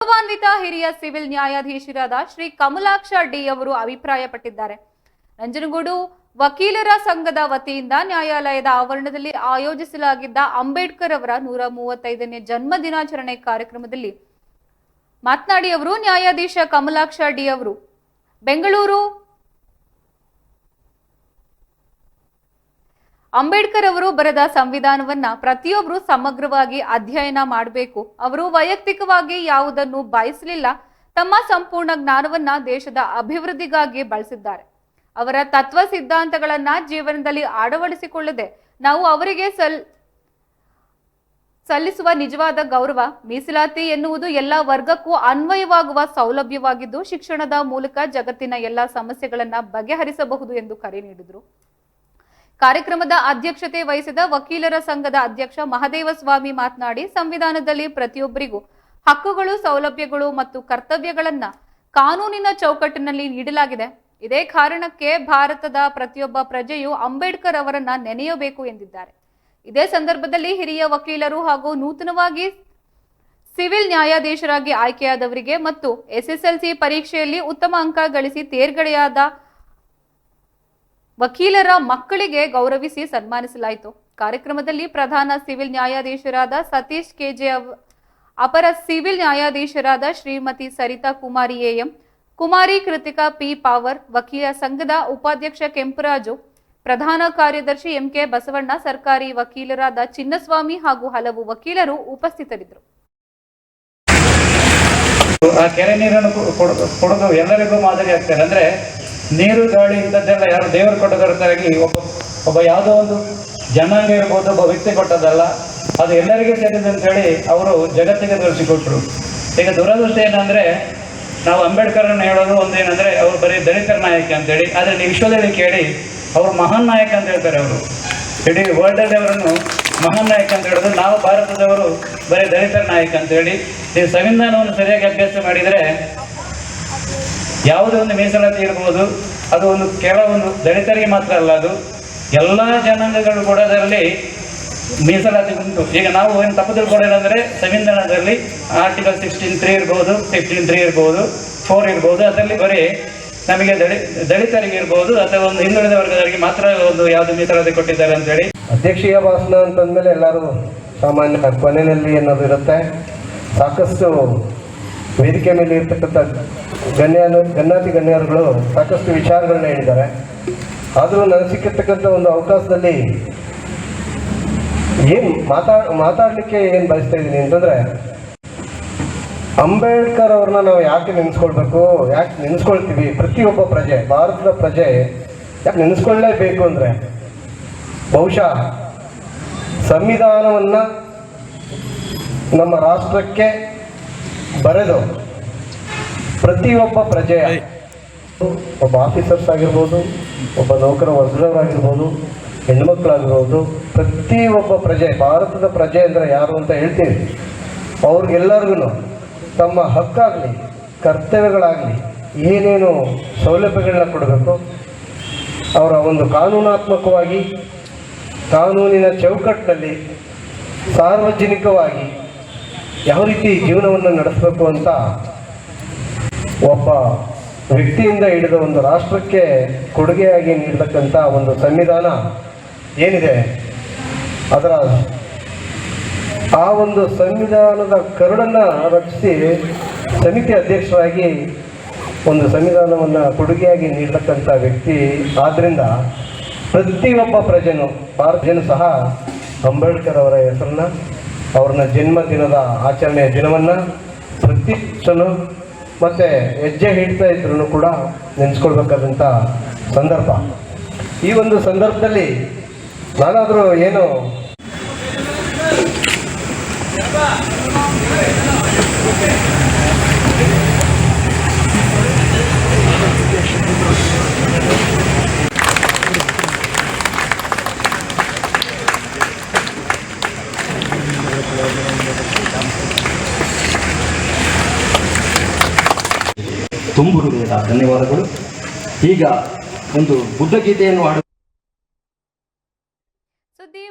ಗೌರವಾನ್ವಿತ ಹಿರಿಯ ಸಿವಿಲ್ ನ್ಯಾಯಾಧೀಶರಾದ ಶ್ರೀ ಕಮಲಾಕ್ಷ ಡಿ ಅವರು ಅಭಿಪ್ರಾಯಪಟ್ಟಿದ್ದಾರೆ. ನಂಜನಗೂಡು ವಕೀಲರ ಸಂಘದ ವತಿಯಿಂದ ನ್ಯಾಯಾಲಯದ ಆವರಣದಲ್ಲಿ ಆಯೋಜಿಸಲಾಗಿದ್ದ ಅಂಬೇಡ್ಕರ್ ಅವರ 135ನೇ ಜನ್ಮ ದಿನಾಚರಣೆ ಕಾರ್ಯಕ್ರಮದಲ್ಲಿ ಮಾತನಾಡಿ ಅವರು ನ್ಯಾಯಾಧೀಶ ಕಮಲಾಕ್ಷ ಡಿ ಅವರು ಬೆಂಗಳೂರು ಅಂಬೇಡ್ಕರ್ ಅವರು ಬರೆದ ಸಂವಿಧಾನವನ್ನ ಪ್ರತಿಯೊಬ್ಬರು ಸಮಗ್ರವಾಗಿ ಅಧ್ಯಯನ ಮಾಡಬೇಕು. ಅವರು ವೈಯಕ್ತಿಕವಾಗಿ ಯಾವುದನ್ನು ಬಯಸಲಿಲ್ಲ. ತಮ್ಮ ಸಂಪೂರ್ಣ ಜ್ಞಾನವನ್ನ ದೇಶದ ಅಭಿವೃದ್ಧಿಗಾಗಿ ಬಳಸಿದ್ದಾರೆ. ಅವರ ತತ್ವ ಸಿದ್ಧಾಂತಗಳನ್ನ ಜೀವನದಲ್ಲಿ ಅಳವಡಿಸಿಕೊಳ್ಳದೆ ನಾವು ಅವರಿಗೆ ಸಲ್ಲಿಸುವ ನಿಜವಾದ ಗೌರವ. ಮೀಸಲಾತಿ ಎನ್ನುವುದು ಎಲ್ಲ ವರ್ಗಕ್ಕೂ ಅನ್ವಯವಾಗುವ ಸೌಲಭ್ಯವಾಗಿದ್ದು ಶಿಕ್ಷಣದ ಮೂಲಕ ಜಗತ್ತಿನ ಎಲ್ಲ ಸಮಸ್ಯೆಗಳನ್ನ ಬಗೆಹರಿಸಬಹುದು ಎಂದು ಕರೆ ನೀಡಿದರು. ಕಾರ್ಯಕ್ರಮದ ಅಧ್ಯಕ್ಷತೆ ವಹಿಸಿದ ವಕೀಲರ ಸಂಘದ ಅಧ್ಯಕ್ಷ ಮಹದೇವಸ್ವಾಮಿ ಮಾತನಾಡಿ, ಸಂವಿಧಾನದಲ್ಲಿ ಪ್ರತಿಯೊಬ್ಬರಿಗೂ ಹಕ್ಕುಗಳು, ಸೌಲಭ್ಯಗಳು ಮತ್ತು ಕರ್ತವ್ಯಗಳನ್ನ ಕಾನೂನಿನ ಚೌಕಟ್ಟಿನಲ್ಲಿ ನೀಡಲಾಗಿದೆ. ಇದೇ ಕಾರಣಕ್ಕೆ ಭಾರತದ ಪ್ರತಿಯೊಬ್ಬ ಪ್ರಜೆಯು ಅಂಬೇಡ್ಕರ್ ಅವರನ್ನ ನೆನೆಯಬೇಕು ಎಂದಿದ್ದಾರೆ. ಇದೇ ಸಂದರ್ಭದಲ್ಲಿ ಹಿರಿಯ ವಕೀಲರು ಹಾಗೂ ನೂತನವಾಗಿ ಸಿವಿಲ್ ನ್ಯಾಯಾಧೀಶರಾಗಿ ಆಯ್ಕೆಯಾದವರಿಗೆ ಮತ್ತು SSLC ಪರೀಕ್ಷೆಯಲ್ಲಿ ಉತ್ತಮ ಅಂಕ ಗಳಿಸಿ ತೇರ್ಗಡೆಯಾದ ವಕೀಲರ ಮಕ್ಕಳಿಗೆ ಗೌರವಿಸಿ ಸನ್ಮಾನಿಸಲಾಯಿತು. ಕಾರ್ಯಕ್ರಮದಲ್ಲಿ ಪ್ರಧಾನ ಸಿವಿಲ್ ನ್ಯಾಯಾಧೀಶರಾದ ಸತೀಶ್ ಕೆಜೆ, ಅಪರ ಸಿವಿಲ್ ನ್ಯಾಯಾಧೀಶರಾದ ಶ್ರೀಮತಿ ಸರಿತಾ ಕುಮಾರಿ AM, ಕುಮಾರಿ ಕೃತಿಕಾ P ಪಾವರ್, ವಕೀಲ ಸಂಘದ ಉಪಾಧ್ಯಕ್ಷ ಕೆಂಪರಾಜು, ಪ್ರಧಾನ ಕಾರ್ಯದರ್ಶಿ MK ಬಸವಣ್ಣ, ಸರ್ಕಾರಿ ವಕೀಲರಾದ ಚಿನ್ನಸ್ವಾಮಿ ಹಾಗೂ ಹಲವು ವಕೀಲರು ಉಪಸ್ಥಿತರಿದ್ದರು. ಆ ಕೆರೆ ನೀರನ್ನು ಕೊಡೋದು ಎಲ್ಲರಿಗೂ ಮಾದರಿ ಆಗ್ತಾರೆ. ಅಂದ್ರೆ ನೀರು ಗಾಳಿ ಇಂಥದ್ದೆಲ್ಲ ಯಾರು ದೇವರು ಕೊಟ್ಟದರಾಗಿ ಒಬ್ಬ ಯಾವುದೋ ಒಂದು ಜನಾಂಗ ಇರ್ಬೋದು, ಒಬ್ಬ ವ್ಯಕ್ತಿ ಕೊಟ್ಟದಲ್ಲ, ಅದು ಎಲ್ಲರಿಗೂ ಸೇರಿದೆ ಅಂತೇಳಿ ಅವರು ಜಗತ್ತಿಗೆ ತೋರಿಸಿಕೊಟ್ರು. ಈಗ ದುರದೃಷ್ಟ ಏನಂದ್ರೆ ನಾವು ಅಂಬೇಡ್ಕರ್ನ ಹೇಳೋದು ಒಂದೇನಂದ್ರೆ ಅವರು ಬರೀ ದಲಿತರ ನಾಯಕ ಅಂತೇಳಿ, ಆದರೆ ನೀವು ವಿಶ್ವದಲ್ಲಿ ಕೇಳಿ ಅವರು ಮಹಾನ್ ನಾಯಕ ಅಂತ ಹೇಳ್ತಾರೆ. ಅವರು ಇಡೀ ವರ್ಲ್ಡಲ್ಲಿ ಅವರನ್ನು ಮಹಾನ್ ನಾಯಕ ಅಂತ ಹೇಳೋದು. ನಾವು ಭಾರತದವರು ಬರೀ ದಲಿತರ ನಾಯಕ ಅಂತೇಳಿ. ನೀವು ಸಂವಿಧಾನವನ್ನು ಸರಿಯಾಗಿ ಅಭ್ಯಾಸ ಮಾಡಿದರೆ ಯಾವುದೇ ಒಂದು ಮೀಸಲಾತಿ ಇರ್ಬೋದು, ಅದು ಒಂದು ಕೆಲವೊಂದು ದಲಿತರಿಗೆ ಮಾತ್ರ ಅಲ್ಲ, ಅದು ಎಲ್ಲ ಜನಾಂಗಗಳು ಕೂಡ ಅದರಲ್ಲಿ ಮೀಸಲಾತಿ ಉಂಟು. ಈಗ ನಾವು ಏನು ತಪ್ಪು ತಿಳ್ಕೊಳ್ಳೋದಂದರೆ ಸಂವಿಧಾನದಲ್ಲಿ ಆರ್ಟಿಕಲ್ 16(3) ಇರ್ಬೋದು, 15(3) ಇರ್ಬೋದು, 4 ಇರ್ಬೋದು, ಅದರಲ್ಲಿ ಬರೀ ನಮಗೆ ದಲಿತರಿಗೆ ಇರ್ಬೋದು ಅಥವಾ ಒಂದು ಹಿಂದುಳಿದ ವರ್ಗದವರಿಗೆ ಮಾತ್ರ ಒಂದು ಯಾವುದು ಮೀಸಲಾತಿ ಕೊಟ್ಟಿದ್ದಾರೆ ಅಂತೇಳಿ. ಅಧ್ಯಕ್ಷೀಯ ಭಾಷಣ ಅಂತಂದಮೇಲೆ ಎಲ್ಲರೂ ಸಾಮಾನ್ಯ ಕೊನೆಯಲ್ಲಿ ಅನ್ನೋದು ಇರುತ್ತೆ. ಸಾಕಷ್ಟು ವೇದಿಕೆ ಮೇಲೆ ಇರ್ತಕ್ಕಂಥ ಗಣ್ಯಾತಿ ಗಣ್ಯರುಗಳು ಸಾಕಷ್ಟು ವಿಚಾರಗಳನ್ನ ಹೇಳಿದ್ದಾರೆ. ಆದರೂ ನನಗೆ ಸಿಕ್ಕಿರ್ತಕ್ಕಂಥ ಒಂದು ಅವಕಾಶದಲ್ಲಿ ಏನು ಮಾತಾಡಲಿಕ್ಕೆ ಏನು ಬಯಸ್ತಾ ಇದ್ದೀನಿ ಅಂತಂದರೆ, ಅಂಬೇಡ್ಕರ್ ಅವ್ರನ್ನ ನಾವು ಯಾಕೆ ನೆನೆಸ್ಕೊಳ್ಬೇಕು, ಯಾಕೆ ನೆನೆಸ್ಕೊಳ್ತೀವಿ? ಪ್ರತಿಯೊಬ್ಬ ಪ್ರಜೆ, ಭಾರತದ ಪ್ರಜೆ ಯಾಕೆ ನೆನೆಸ್ಕೊಳ್ಳೇಬೇಕು ಅಂದರೆ, ಬಹುಶಃ ಸಂವಿಧಾನವನ್ನು ನಮ್ಮ ರಾಷ್ಟ್ರಕ್ಕೆ ಬರೆದು ಪ್ರತಿಯೊಬ್ಬ ಪ್ರಜೆಯ, ಒಬ್ಬ ಆಫೀಸರ್ಸ್ ಆಗಿರ್ಬೋದು, ಒಬ್ಬ ನೌಕರ ವರ್ಗದವರಾಗಿರ್ಬೋದು, ಹೆಣ್ಮಕ್ಳಾಗಿರ್ಬೋದು, ಪ್ರತಿಯೊಬ್ಬ ಪ್ರಜೆ, ಭಾರತದ ಪ್ರಜೆ ಅಂದರೆ ಯಾರು ಅಂತ ಹೇಳ್ತೀವಿ, ಅವ್ರಿಗೆಲ್ಲರಿಗೂ ತಮ್ಮ ಹಕ್ಕಾಗಲಿ ಕರ್ತವ್ಯಗಳಾಗಲಿ ಏನೇನು ಸೌಲಭ್ಯಗಳನ್ನ ಕೊಡಬೇಕು, ಅವರ ಒಂದು ಕಾನೂನಾತ್ಮಕವಾಗಿ ಕಾನೂನಿನ ಚೌಕಟ್ಟಿನಲ್ಲಿ ಸಾರ್ವಜನಿಕವಾಗಿ ಯಾವ ರೀತಿ ಜೀವನವನ್ನು ನಡೆಸಬೇಕು ಅಂತ ಒಬ್ಬ ವ್ಯಕ್ತಿಯಿಂದ ಹಿಡಿದ ಒಂದು ರಾಷ್ಟ್ರಕ್ಕೆ ಕೊಡುಗೆಯಾಗಿ ನೀಡತಕ್ಕಂಥ ಒಂದು ಸಂವಿಧಾನ ಏನಿದೆ, ಅದರ ಆ ಒಂದು ಸಂವಿಧಾನದ ಕರಡನ್ನು ರಚಿಸಿ ಸಮಿತಿ ಅಧ್ಯಕ್ಷರಾಗಿ ಒಂದು ಸಂವಿಧಾನವನ್ನು ಕೊಡುಗೆಯಾಗಿ ನೀಡತಕ್ಕಂಥ ವ್ಯಕ್ತಿ. ಆದ್ದರಿಂದ ಪ್ರತಿಯೊಬ್ಬ ಪ್ರಜೆನೂ, ಭಾರತ ಜನ ಸಹ ಅಂಬೇಡ್ಕರ್ ಅವರ ಹೆಸರನ್ನ, ಅವ್ರನ್ನ ಜನ್ಮದಿನದ ಆಚರಣೆಯ ದಿನವನ್ನು ಪ್ರತಿ ವರ್ಷನೂ ಮತ್ತು ಹೆಜ್ಜೆ ಹಿಡ್ತಾ ಇದ್ರೂ ಕೂಡ ನೆನೆಸ್ಕೊಳ್ಬೇಕಾದಂಥ ಸಂದರ್ಭ. ಈ ಒಂದು ಸಂದರ್ಭದಲ್ಲಿ ನಾನಾದರೂ ಏನು ತುಂಬು ಹೃದಯದ ಧನ್ಯವಾದಗಳು. ಈಗ ಒಂದು ಬುದ್ಧಗೀತೆಯನ್ನು